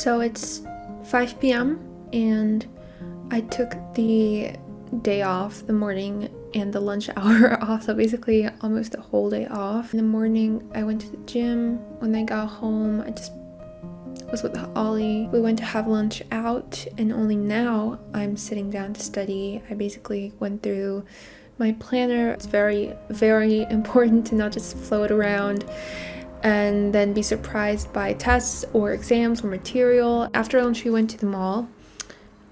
So it's 5 p.m. and I took the day off, the morning and the lunch hour off, so basically almost a whole day off. In the morning I went to the gym. When I got home I just was with Ollie. We went to have lunch out, and only now I'm sitting down to study. I basically went through my planner. It's very, very important to not just float around and then be surprised by tests or exams or material. After lunch we went to the mall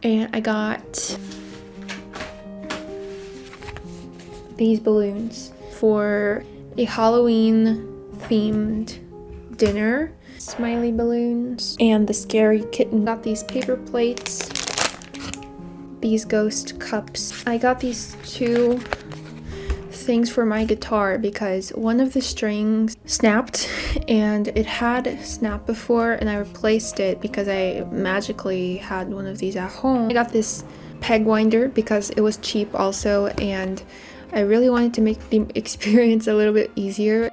and I got these balloons for a Halloween themed dinner. Smiley balloons and the scary kitten. Got these paper plates, these ghost cups. I got these two things for my guitar because one of the strings snapped, and it had snapped before and I replaced it because I magically had one of these at home. I got this peg winder because it was cheap also, and I really wanted to make the experience a little bit easier.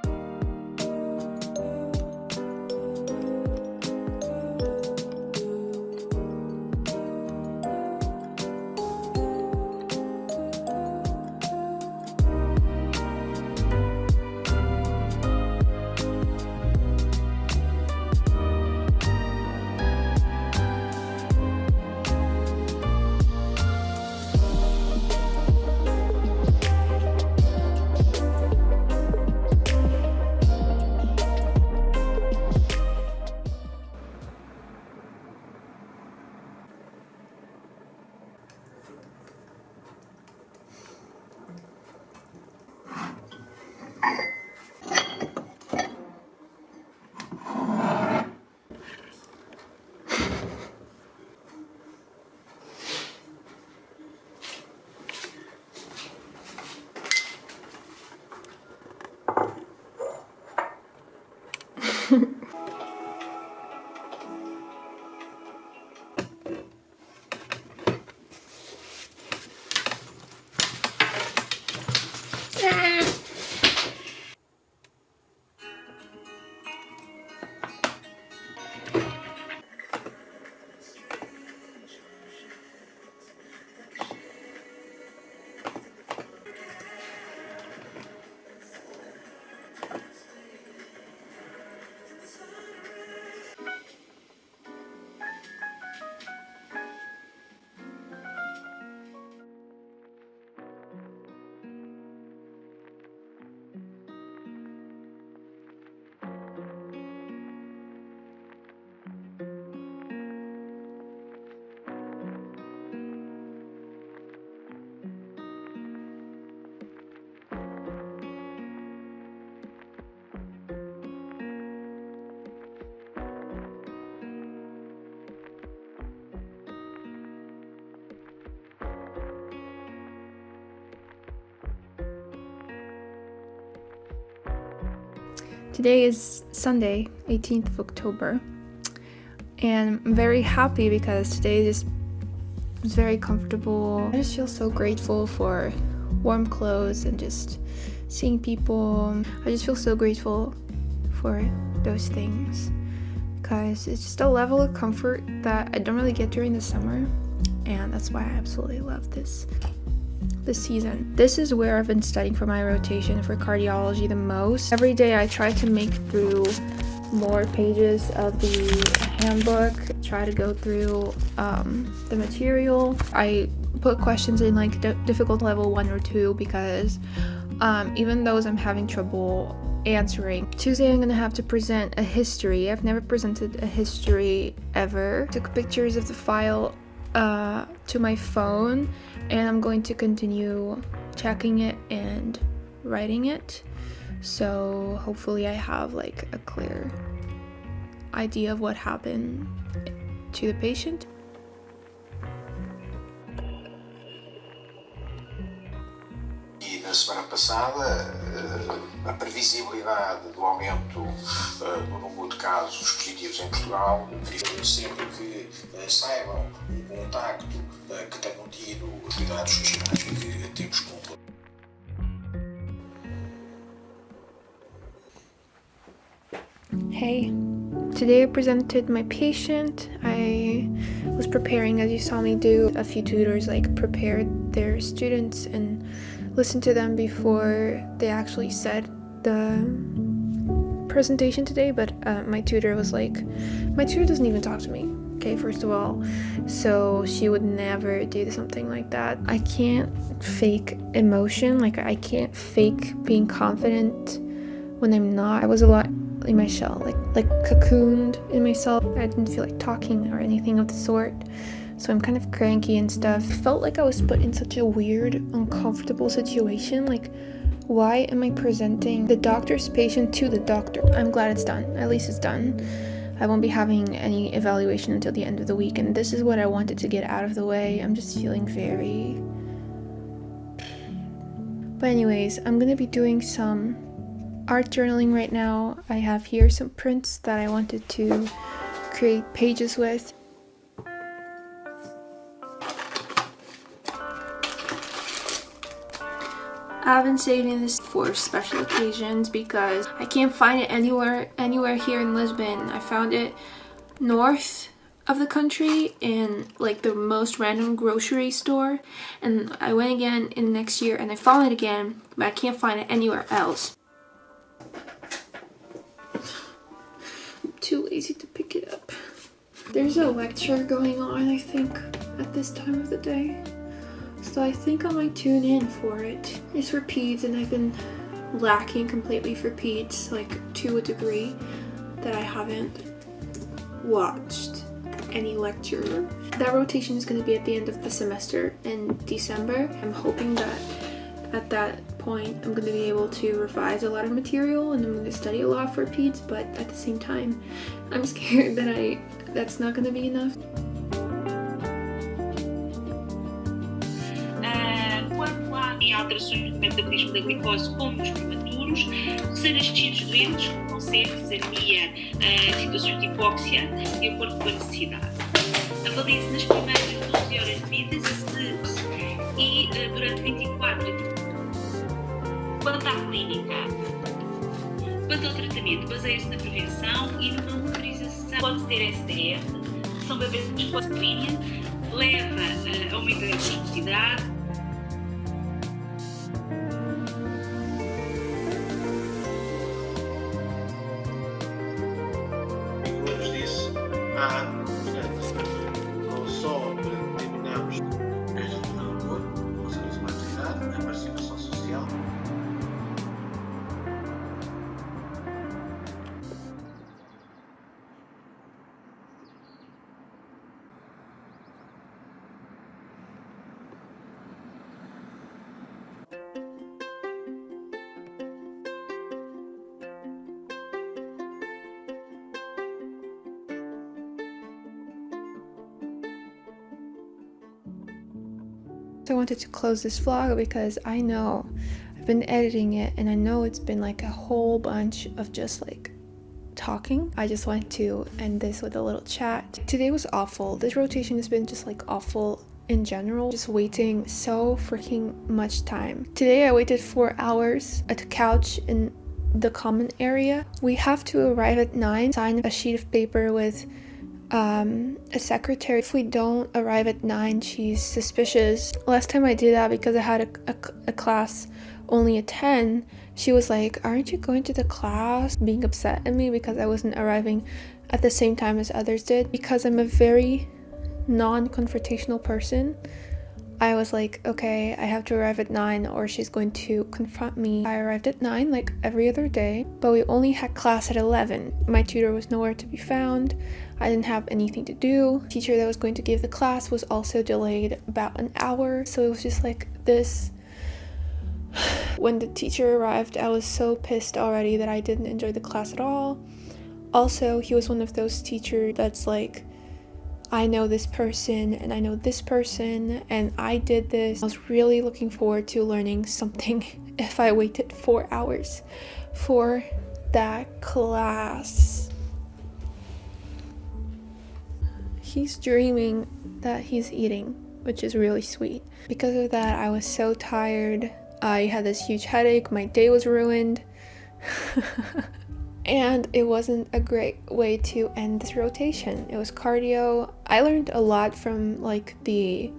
Today is Sunday, 18th of October, and I'm very happy because today just was very comfortable. I just feel so grateful for warm clothes and just seeing people. I just feel so grateful for those things because it's just a level of comfort that I don't really get during the summer, and that's why I absolutely love this season. This is where I've been studying for my rotation for cardiology the most. Every day I try to make through more pages of the handbook, try to go through the material. I put questions in like difficult level 1 or 2 because even those I'm having trouble answering. Tuesday I'm gonna have to present a history. I've never presented a history ever. Took pictures of the file to my phone, and I'm going to continue checking it and writing it, so hopefully I have like a clear idea of what happened to the patient. E na semana passada, a previsibilidade do aumento no número de casos positivos em Portugal, sempre que saibam um contacto que tenham tido cuidados sociais e que temos com. Hey, Today I presented my patient. I was preparing, as you saw me do. A few tutors like prepared their students and listened to them before they actually said the presentation today, but my tutor doesn't even talk to me, okay, first of all, so she would never do something like that. I can't fake emotion, like I can't fake being confident when I'm not. I was a lot in my shell, like cocooned in myself. I didn't feel like talking or anything of the sort, so I'm kind of cranky and stuff. I felt like I was put in such a weird, uncomfortable situation. Like, why am I presenting the doctor's patient to the doctor? I'm glad it's done. At least it's done. I won't be having any evaluation until the end of the week, and this is what I wanted to get out of the way. I'm just feeling very... But anyways, I'm gonna be doing some art journaling right now. I have here some prints that I wanted to create pages with. I've been saving this for special occasions because I can't find it anywhere here in Lisbon. I found it north of the country in like the most random grocery store, and I went again in next year and I found it again, but I can't find it anywhere else. I'm too lazy to pick it up. There's a lecture going on, I think, at this time of the day, so I think I might tune in for it. It's for peds, and I've been lacking completely for peds, like to a degree that I haven't watched any lecture. That rotation is going to be at the end of the semester in December. I'm hoping that at that point I'm going to be able to revise a lot of material and I'm going to study a lot for peds, but at the same time I'm scared that that's not going to be enough. Em alterações do metabolismo da glicose, como nos prematuros, recém-nascidos doentes, com conselhos, anemia, situações de hipóxia, de acordo com a necessidade. Avalia-se nas primeiras 12 horas de vida e durante 24. Quanto à clínica, quanto ao tratamento, baseia-se na prevenção e numa monitorização. Pode ter SDR, são bebês pós-clínica, leva a uma hipersensibilidade. Não só para determinarmos a estrutura do corpo, a saúde uma atividade, a participação social. I wanted to close this vlog because I know I've been editing it and I know it's been like a whole bunch of just like talking. I just wanted to end this with a little chat. Today was awful. This rotation has been just like awful in general, just waiting so freaking much time. Today I waited 4 hours at the couch in the common area. We have to arrive at 9, sign a sheet of paper with a secretary. If we don't arrive at 9, she's suspicious. Last time I did that, because I had a class only at 10, she was like, aren't you going to the class? Being upset at me because I wasn't arriving at the same time as others did. Because I'm a very non-confrontational person, I was like, okay, I have to arrive at 9 or she's going to confront me. I arrived at 9 like every other day, but we only had class at 11. My tutor was nowhere to be found. I didn't have anything to do. The teacher that was going to give the class was also delayed about an hour, so it was just like this. When the teacher arrived, I was so pissed already that I didn't enjoy the class at all. Also, he was one of those teachers that's like, I know this person and I know this person and I did this. I was really looking forward to learning something if I waited 4 hours for that class. He's dreaming that he's eating, which is really sweet. Because of that, I was so tired. I had this huge headache. My day was ruined. and it wasn't a great way to end this rotation. It was cardio. I learned a lot from like the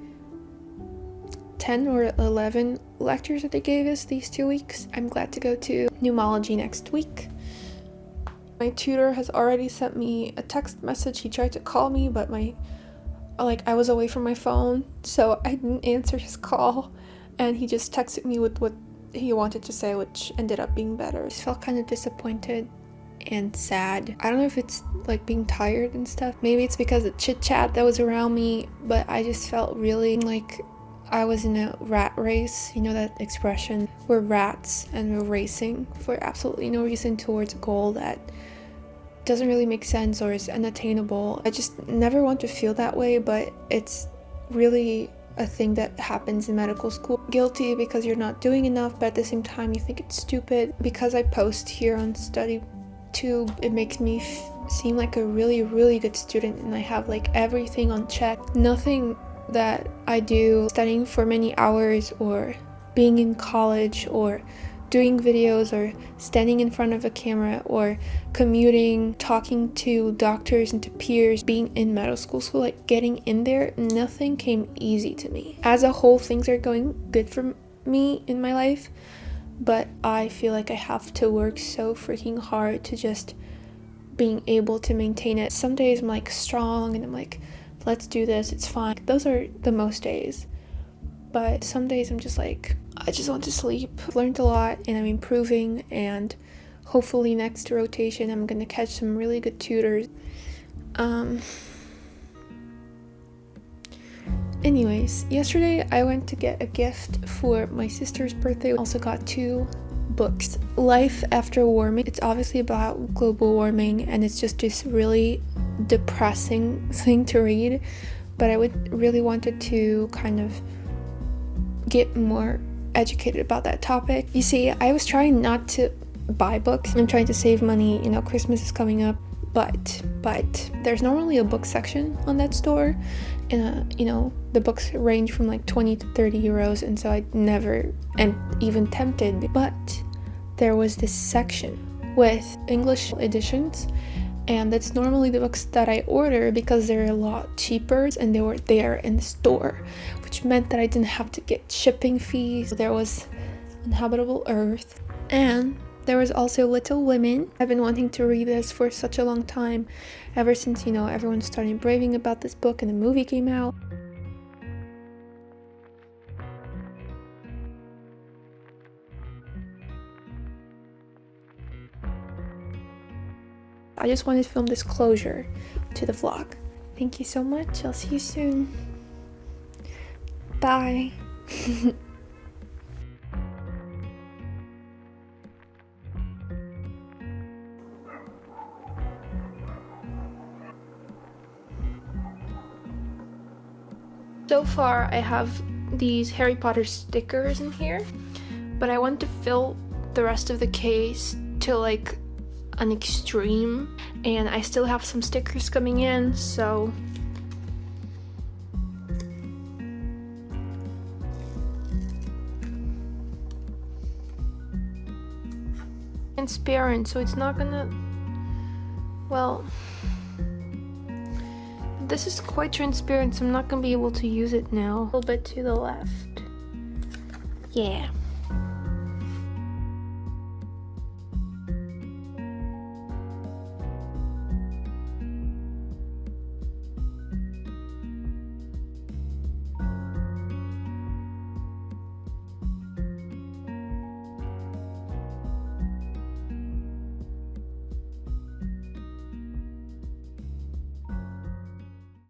10 or 11 lectures that they gave us these 2 weeks. I'm glad to go to pneumology next week. My tutor has already sent me a text message. He tried to call me, but I was away from my phone, so I didn't answer his call, and he just texted me with what he wanted to say, which ended up being better. I just felt kind of disappointed and sad. I don't know if it's like being tired and stuff. Maybe it's because of the chit chat that was around me, but I just felt really like I was in a rat race. You know that expression? We're rats and we're racing for absolutely no reason towards a goal that doesn't really make sense or is unattainable. I just never want to feel that way, but it's really a thing that happens in medical school. Guilty because you're not doing enough, but at the same time you think it's stupid. Because I post here on StudyTube, it makes me seem like a really, really good student, and I have like everything on check. Nothing that I do, studying for many hours or being in college or doing videos or standing in front of a camera or commuting, talking to doctors and to peers, being in medical school, like getting in there, nothing came easy to me. As a whole, things are going good for me in my life, but I feel like I have to work so freaking hard to just being able to maintain it. Some days I'm like strong and I'm like, let's do this, it's fine. Those are the most days. But some days I'm just like, I just want to sleep. I've learned a lot and I'm improving, and hopefully next rotation I'm gonna catch some really good tutors. Anyways, yesterday I went to get a gift for my sister's birthday. I also got 2 books. Life After Warming. It's obviously about global warming, and it's just this really depressing thing to read, but I would really wanted to kind of get more educated about that topic. You see, I was trying not to buy books. I'm trying to save money, Christmas is coming up, but there's not really a book section on that store, and the books range from like 20 to 30 euros, and so I never and even tempted. But there was this section with English editions, and that's normally the books that I order because they're a lot cheaper, and they were there in the store, which meant that I didn't have to get shipping fees. There was Uninhabitable Earth, and there was also Little Women. I've been wanting to read this for such a long time, ever since everyone started raving about this book and the movie came out. I just wanted to film this closure to the vlog. Thank you so much. I'll see you soon. Bye. So far I have these Harry Potter stickers in here, but I want to fill the rest of the case to like an extreme, and I still have some stickers coming in, so transparent, so it's not gonna, well, this is quite transparent, so I'm not gonna be able to use it now. A little bit to the left. Yeah.